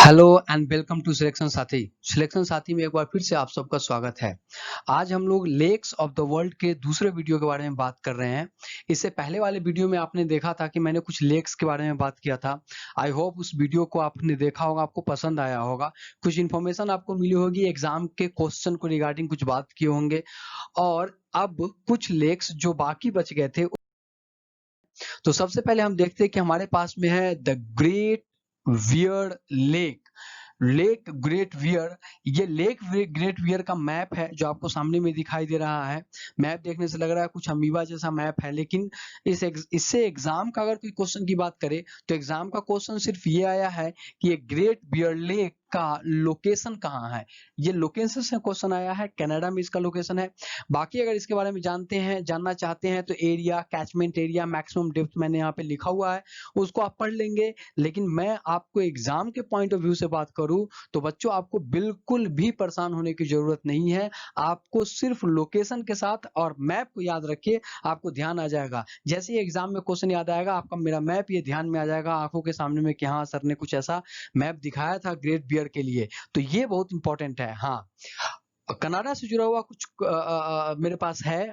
Hello and welcome to selection Saathi. Selection Saathi में एक बार फिर से आप सबका स्वागत है। आज हम लोग लेक्स ऑफ द वर्ल्ड के दूसरे वीडियो के बारे में बात कर रहे हैं। इससे पहले वाले वीडियो में आपने देखा था कि मैंने कुछ लेक्स के बारे में बात किया था। आई होप उस वीडियो को आपने देखा होगा, आपको पसंद आया होगा, कुछ इन्फॉर्मेशन आपको मिली होगी, एग्जाम के क्वेश्चन को रिगार्डिंग कुछ बात किए होंगे। और अब कुछ लेक्स जो बाकी बच गए थे, तो सबसे पहले हम देखते हैं कि हमारे पास में है the great wear lake. Lake great wear, ये लेक ग्रेट वियर का मैप है जो आपको सामने में दिखाई दे रहा है। मैप देखने से लग रहा है कुछ अमीबा जैसा मैप है, लेकिन इससे एग्जाम का अगर कोई क्वेश्चन की बात करें तो एग्जाम का क्वेश्चन सिर्फ ये आया है कि ये ग्रेट बियर लेक का लोकेशन कहाँ है। ये लोकेशन से क्वेश्चन आया है, कनाडा में इसका लोकेशन है। बाकी अगर इसके बारे में जानना चाहते हैं तो area, catchment area, maximum depth मैंने यहाँ पे लिखा हुआ है, उसको आप पढ़ लेंगे। लेकिन मैं आपको एग्जाम के पॉइंट ऑफ व्यू से बात करूं तो बच्चों आपको बिल्कुल भी परेशान होने की जरूरत नहीं है। आपको सिर्फ लोकेशन के साथ और मैप को याद रखिए, आपको ध्यान आ जाएगा। जैसे ही एग्जाम में क्वेश्चन याद आएगा, आपका मेरा मैप ये ध्यान में आ जाएगा आंखों के सामने में कि हाँ सर ने कुछ ऐसा मैप दिखाया था ग्रेट बियर के लिए। तो ये बहुत इंपॉर्टेंट है। हाँ, कनाडा से जुड़ा हुआ कुछ मेरे पास है।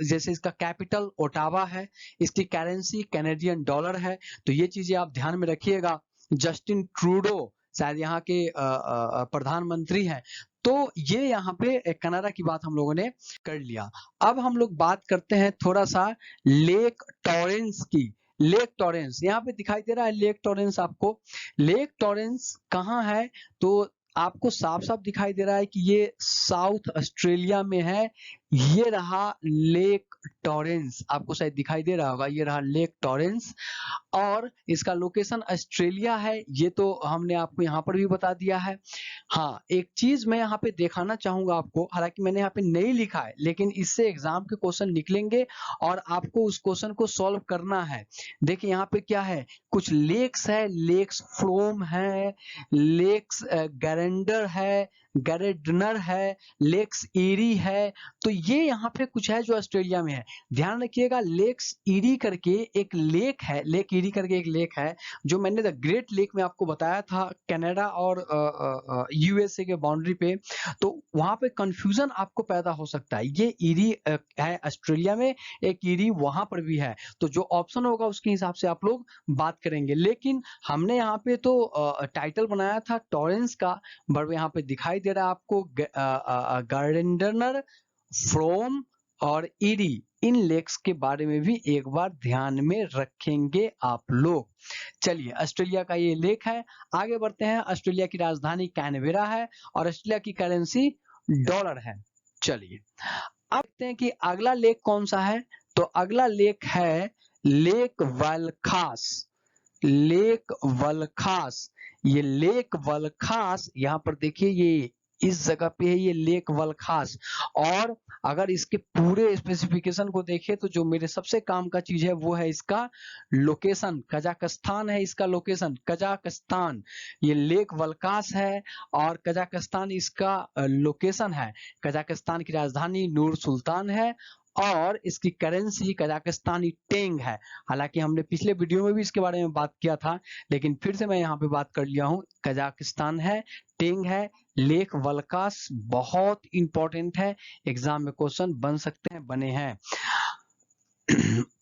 जैसे इसका कैपिटल ओटावा है, इसकी करेंसी कैनेडियन डॉलर है, तो ये चीजें आप ध्यान में रखिएगा। जस्टिन ट्रूडो शायद यहाँ के प्रधानमंत्री हैं। तो ये यहाँ पे कनाडा की बात हम लोगों ने कर लिया। अब हम लोग बात करते हैं थोड़ा सा लेक टॉरेंस की। लेक टॉरेंस यहाँ पे दिखाई दे रहा है, लेक टॉरेंस आपको। लेक टॉरेंस कहाँ है तो आपको साफ साफ दिखाई दे रहा है कि ये साउथ ऑस्ट्रेलिया में है। ये रहा लेक टॉरेंस, आपको शायद दिखाई दे रहा होगा, ये रहा लेक टॉरेंस। और इसका लोकेशन ऑस्ट्रेलिया है, ये तो हमने आपको यहाँ पर भी बता दिया है। हाँ, एक चीज मैं यहाँ पे दिखाना चाहूंगा आपको, हालांकि मैंने यहाँ पे नहीं लिखा है, लेकिन इससे एग्जाम के क्वेश्चन निकलेंगे और आपको उस क्वेश्चन को सॉल्व करना है। देखिए यहाँ पे क्या है, कुछ लेक्स है, लेक्स फ्लोम है, लेक्स गैरेंडर है, गैरेडनर है, लेक्स ईरी है। तो ये यहाँ पे कुछ है जो ऑस्ट्रेलिया में है। ध्यान रखिएगा, लेक्स ईरी करके एक लेक है, लेक ईरी करके एक लेक है जो मैंने द ग्रेट लेक में आपको बताया था, कनाडा और यूएसए के बाउंड्री पे। तो वहां पे कंफ्यूजन आपको पैदा हो सकता है। ये ईरी है ऑस्ट्रेलिया में, एक ईरी वहां पर भी है। तो जो ऑप्शन होगा उसके हिसाब से आप लोग बात करेंगे। लेकिन हमने यहाँ पे तो टाइटल बनाया था टॉरेंस का, बट यहाँ पे दिखाई दे रहा है आपको गार्डेनर, फ्रोम और ईरी। इन लेक्स के बारे में भी एक बार ध्यान में रखेंगे आप लोग। चलिए, ऑस्ट्रेलिया का ये लेक है। आगे बढ़ते हैं। ऑस्ट्रेलिया की राजधानी कैनबेरा है और ऑस्ट्रेलिया की करेंसी डॉलर है। चलिए, अब देखते हैं कि अगला लेक कौन सा है। तो अगला लेक है लेक वल्खास। लेक वल्खास, ये लेक वल्खास यहाँ पर देखिए, ये इस जगह पे है, ये लेक वल्खास। और अगर इसके पूरे स्पेसिफिकेशन को देखें तो जो मेरे सबसे काम का चीज है वो है इसका लोकेशन। कजाकिस्तान है इसका लोकेशन, कजाकिस्तान। ये लेक वल्कास है और कजाकिस्तान इसका लोकेशन है। कजाकिस्तान की राजधानी नूर सुल्तान है और इसकी करेंसी कजाकिस्तानी टेंग है। हालांकि हमने पिछले वीडियो में भी इसके बारे में बात किया था, लेकिन फिर से मैं यहाँ पे बात कर लिया हूँ। कजाकिस्तान है, टेंग है, लेक वल्कास बहुत इंपॉर्टेंट है, एग्जाम में क्वेश्चन बन सकते हैं, बने हैं।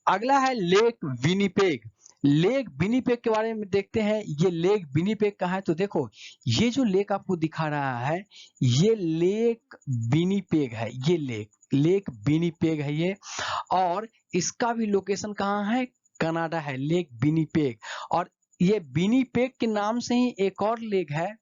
अगला है लेक विनिपेग। लेक विनिपेग के बारे में देखते हैं, ये लेक विनिपेग का है। तो देखो, ये जो लेक आपको दिखा रहा है, ये लेक विनिपेग है। ये लेक विनिपेग है ये। और इसका भी लोकेशन कहाँ है, कनाडा है, लेक विनिपेग। और ये विनिपेग के नाम से ही एक और लेक है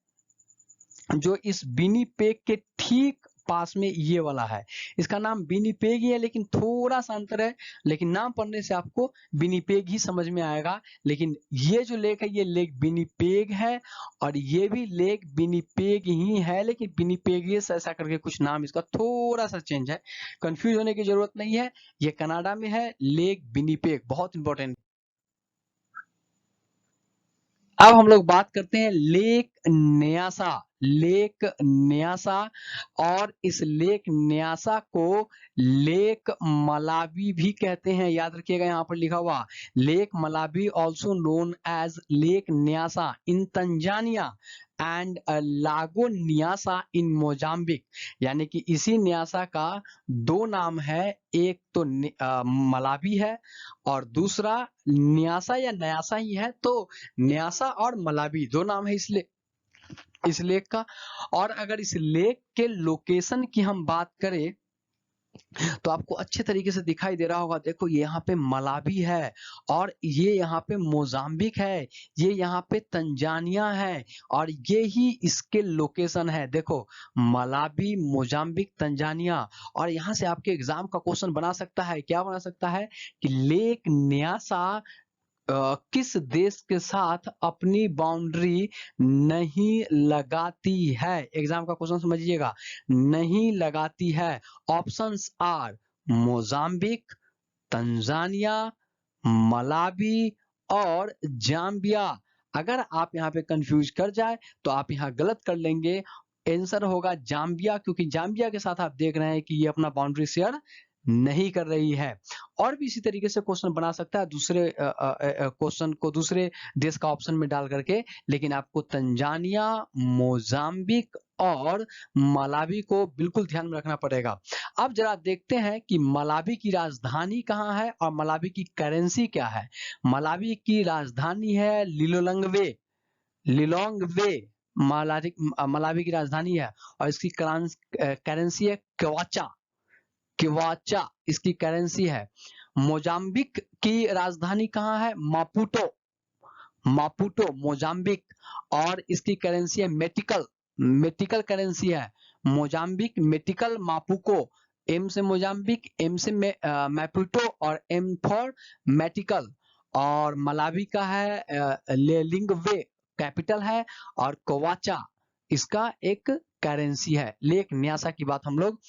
जो इस विनिपेग के ठीक पास में ये वाला है। इसका नाम विनिपेग ही है, लेकिन थोड़ा सा अंतर है, लेकिन नाम पढ़ने से आपको विनिपेग ही समझ में आएगा। लेकिन ये जो लेक है ये लेक विनिपेग है और ये भी लेक विनिपेग ही है, लेकिन विनिपेग ऐसा करके कुछ नाम इसका थोड़ा सा चेंज है। कंफ्यूज होने की जरूरत नहीं है, ये कनाडा में है, लेक विनिपेग बहुत इंपॉर्टेंट। अब हम लोग बात करते हैं लेक न्यासा और इस लेक न्यासा को लेक मलावी भी कहते हैं। याद रखिएगा, यहाँ पर लिखा हुआ lake Malawi also known as lake Nyasa in Tanzania and Lago Nyasa in Mozambique. यानी कि इसी न्यासा का दो नाम है, एक तो मलावी है और दूसरा न्यासा या न्यासा ही है। तो न्यासा और मलावी दो नाम है इस लेक का। और अगर इस लेक के लोकेशन की हम बात करें तो आपको अच्छे तरीके से दिखाई दे रहा होगा। देखो ये यहाँ पे मलावी है और ये यहाँ पे मोजाम्बिक है, ये यहाँ पे तंजानिया है और ये ही इसके लोकेशन है। देखो मलावी, मोजाम्बिक, तंजानिया। और यहाँ से आपके एग्जाम का क्वेश्चन बना सकता है, क्या बना सकता है कि लेक न्यासा किस देश के साथ अपनी बाउंड्री नहीं लगाती है। एग्जाम का क्वेश्चन समझिएगा, नहीं लगाती है। Options are Mozambique, Tanzania, Malawi और जाम्बिया। अगर आप यहाँ पे कंफ्यूज कर जाए तो आप यहाँ गलत कर लेंगे। आंसर होगा जाम्बिया, क्योंकि जाम्बिया के साथ आप देख रहे हैं कि ये अपना बाउंड्री शेयर नहीं कर रही है। और भी इसी तरीके से क्वेश्चन बना सकता है दूसरे क्वेश्चन को दूसरे देश का ऑप्शन में डाल करके, लेकिन आपको तंजानिया, मोजाम्बिक और मलावी को बिल्कुल ध्यान में रखना पड़ेगा। अब जरा देखते हैं कि मलावी की राजधानी कहाँ है और मलावी की करेंसी क्या है। मलावी की राजधानी है लिलोंगवे। मलावी की राजधानी है और इसकी करेंसी है क्वाचा इसकी करेंसी है। मोजाम्बिक की राजधानी कहाँ है? मापुटो मोजाम्बिक और इसकी करेंसी है मेटिकल करेंसी है। मोजाम्बिक मेटिकल मापुको, एम से मोजाम्बिक, एम से मैपुटो और एम फॉर मेटिकल। और मलावी का है लेलिंगवे कैपिटल है और कोवाचा इसका एक करेंसी है। लेक न्यासा की बात हम लोग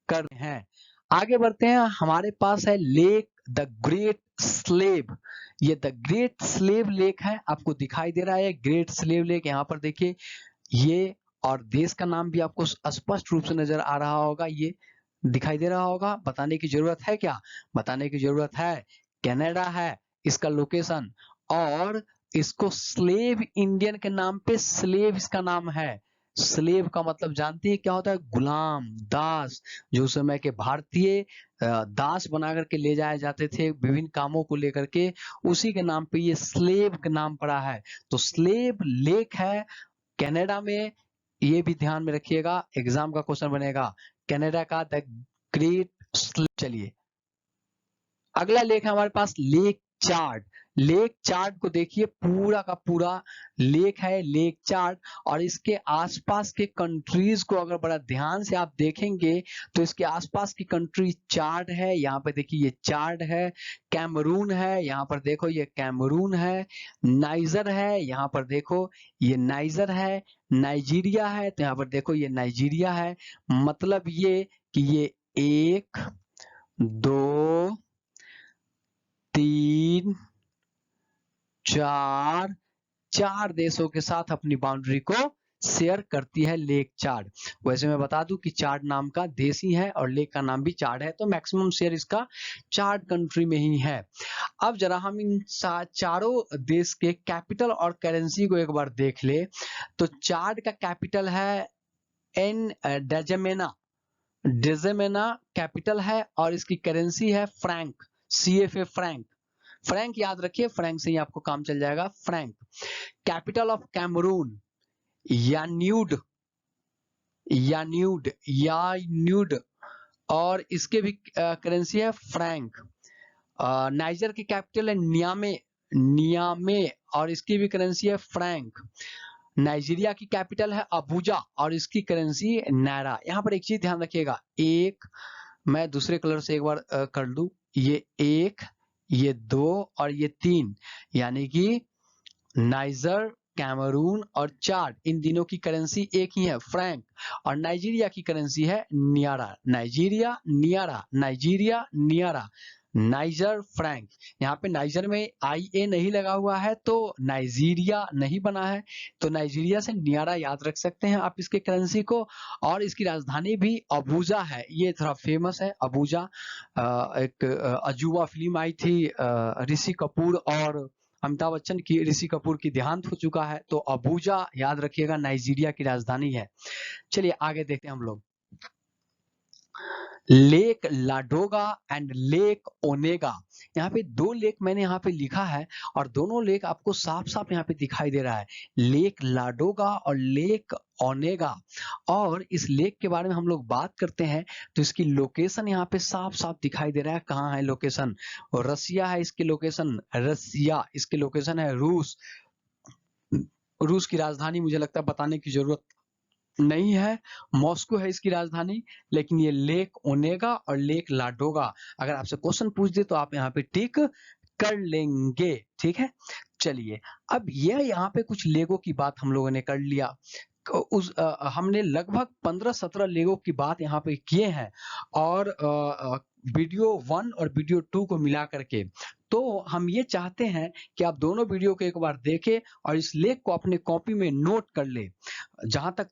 कर रहे हैं। आगे बढ़ते हैं, हमारे पास है लेक द ग्रेट स्लेव। ये द ग्रेट स्लेव लेक है, आपको दिखाई दे रहा है ग्रेट स्लेव लेक। यहाँ पर देखिए ये, और देश का नाम भी आपको स्पष्ट रूप से नजर आ रहा होगा, ये दिखाई दे रहा होगा। बताने की जरूरत है क्या? बताने की जरूरत है। कनाडा है इसका लोकेशन और इसको स्लेव इंडियन के नाम पे स्लेव इसका नाम है। स्लेव का मतलब जानती है क्या होता है? गुलाम, दास। जो उस समय के भारतीय दास बना करके ले जाए जाते थे विभिन्न कामों को लेकर के, उसी के नाम पे ये स्लेव का नाम पड़ा है। तो स्लेव लेक है कनाडा में, ये भी ध्यान में रखिएगा, एग्जाम का क्वेश्चन बनेगा कनाडा का द ग्रेट स्लेव। चलिए अगला लेक है हमारे पास लेक चार्ट। लेक चार्ट को देखिए, पूरा का पूरा लेक है लेक चार्ट। और इसके आसपास के कंट्रीज को अगर बड़ा ध्यान से आप देखेंगे तो इसके आसपास की कंट्री चार्ट है। यहाँ पे देखिए ये चार्ट है। कैमरून है, यहाँ पर देखो ये कैमरून है। नाइजर है, यहाँ पर देखो ये नाइजर है। नाइजीरिया है तो यहाँ पर देखो ये नाइजीरिया है। मतलब ये कि ये 1 2 3 4 देशों के साथ अपनी बाउंड्री को शेयर करती है लेक चार्ट। वैसे मैं बता दूं कि चार्ट नाम का देश ही है और लेक का नाम भी चार्ट है, तो मैक्सिमम शेयर इसका चार्ट कंट्री में ही है। अब जरा हम इन चारों देश के कैपिटल और करेंसी को एक बार देख ले तो चार्ट का कैपिटल है डेजेमेना कैपिटल है और इसकी करेंसी है फ्रैंक, CFA फ्रैंक याद रखिए, फ्रैंक से ही आपको काम चल जाएगा। फ्रैंक। कैपिटल ऑफ कैमरून यान्यूड और इसके भी करेंसी है फ्रैंक। नाइजर की कैपिटल है नियामे और इसकी भी करेंसी है फ्रैंक। नाइजीरिया की कैपिटल है अबुजा और इसकी करेंसी नायरा। यहाँ पर एक चीज ध्यान रखिएगा, एक मैं दूसरे कलर से एक बार कर लूं, ये 1, ये 2 और ये 3, यानी कि नाइजर, कैमरून और चाड, इन तीनों की करेंसी एक ही है फ्रैंक। और नाइजीरिया की करेंसी है naira. Nigeria naira Niger franc. यहाँ पे नाइजर में IA नहीं लगा हुआ है तो नाइजीरिया नहीं बना है, तो नाइजीरिया से नियारा याद रख सकते हैं आप इसके करेंसी को। और इसकी राजधानी भी अबूजा है, ये थोड़ा फेमस है अबूजा। एक अजूबा फिल्म आई थी ऋषि कपूर और अमिताभ बच्चन की, ऋषि कपूर की देहांत हो चुका है, तो अबूजा याद रखिएगा नाइजीरिया की राजधानी है। चलिए आगे देखते हैं हम लोग। Lake Ladoga and lake Onega. यहाँ पे दो लेक मैंने यहाँ पे लिखा है और दोनों लेक आपको साफ साफ यहाँ पे दिखाई दे रहा है, लेक लाडोगा और लेक ओनेगा। और इस लेक के बारे में हम लोग बात करते हैं तो इसकी लोकेशन यहाँ पे साफ साफ दिखाई दे रहा है। कहाँ है लोकेशन? और रसिया है इसकी लोकेशन, रसिया। इसकी लोकेशन है रूस। रूस की राजधानी मुझे लगता है बताने की जरूरत नहीं है, मॉस्को है इसकी राजधानी। लेकिन ये लेक ओनेगा और लेक लाडोगा अगर आपसे क्वेश्चन पूछ दे तो आप यहाँ पे टिक कर लेंगे, ठीक है। चलिए अब ये यहाँ पे कुछ लेगो की बात हम लोगों ने कर लिया। हमने लगभग 15-17 लेगो की बात यहाँ पे किए हैं और वीडियो 1 और वीडियो 2 को मिला करके। तो हम ये चाहते हैं कि आप दोनों वीडियो को एक बार देखें और इस लेख को अपने कॉपी में नोट कर ले। जहां तक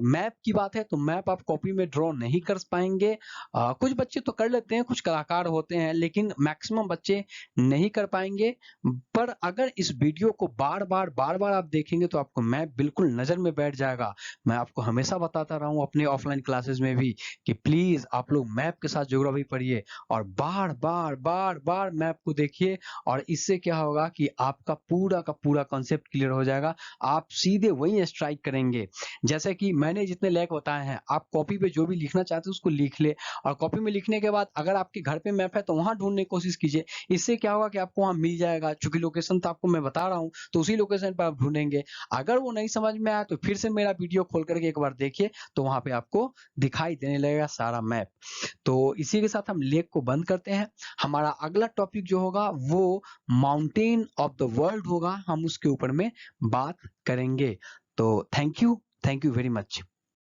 मैप की बात है तो मैप आप कॉपी में ड्रॉ नहीं कर पाएंगे। कुछ बच्चे तो कर लेते हैं, कुछ कलाकार होते हैं, लेकिन मैक्सिमम बच्चे नहीं कर पाएंगे। पर अगर इस वीडियो को बार बार आप देखेंगे तो आपको मैप बिल्कुल नजर में बैठ जाएगा। मैं आपको हमेशा बताता रहा हूँ अपने ऑफलाइन क्लासेस में भी कि प्लीज आप लोग मैप के साथ ज्योग्राफी पढ़िए और बार मैप को देखिए। और इससे क्या होगा कि आपका पूरा का पूरा कॉन्सेप्ट क्लियर हो जाएगा, आप सीधे वही स्ट्राइक करेंगे। जैसे कि मैंने जितने लेख बताए हैं, आप कॉपी पे जो भी लिखना चाहते हैं उसको लिख ले और कॉपी में लिखने के बाद अगर आपके घर पे मैप है तो वहां ढूंढने की कोशिश कीजिए। इससे क्या होगा कि आपको वहां मिल जाएगा, चूंकि लोकेशन तो आपको मैं बता रहा हूं तो उसी लोकेशन पर आप ढूंढेंगे। अगर वो नहीं समझ में आया तो फिर से मेरा वीडियो खोल करके एक बार देखिए, तो वहां पे आपको दिखाई देने लगेगा सारा मैप। तो इसी के साथ हम लेख को बंद करते हैं। हमारा अगला टॉपिक जो होगा वो माउंटेन ऑफ द वर्ल्ड होगा, हम उसके ऊपर में बात करेंगे। तो थैंक यू वेरी मच।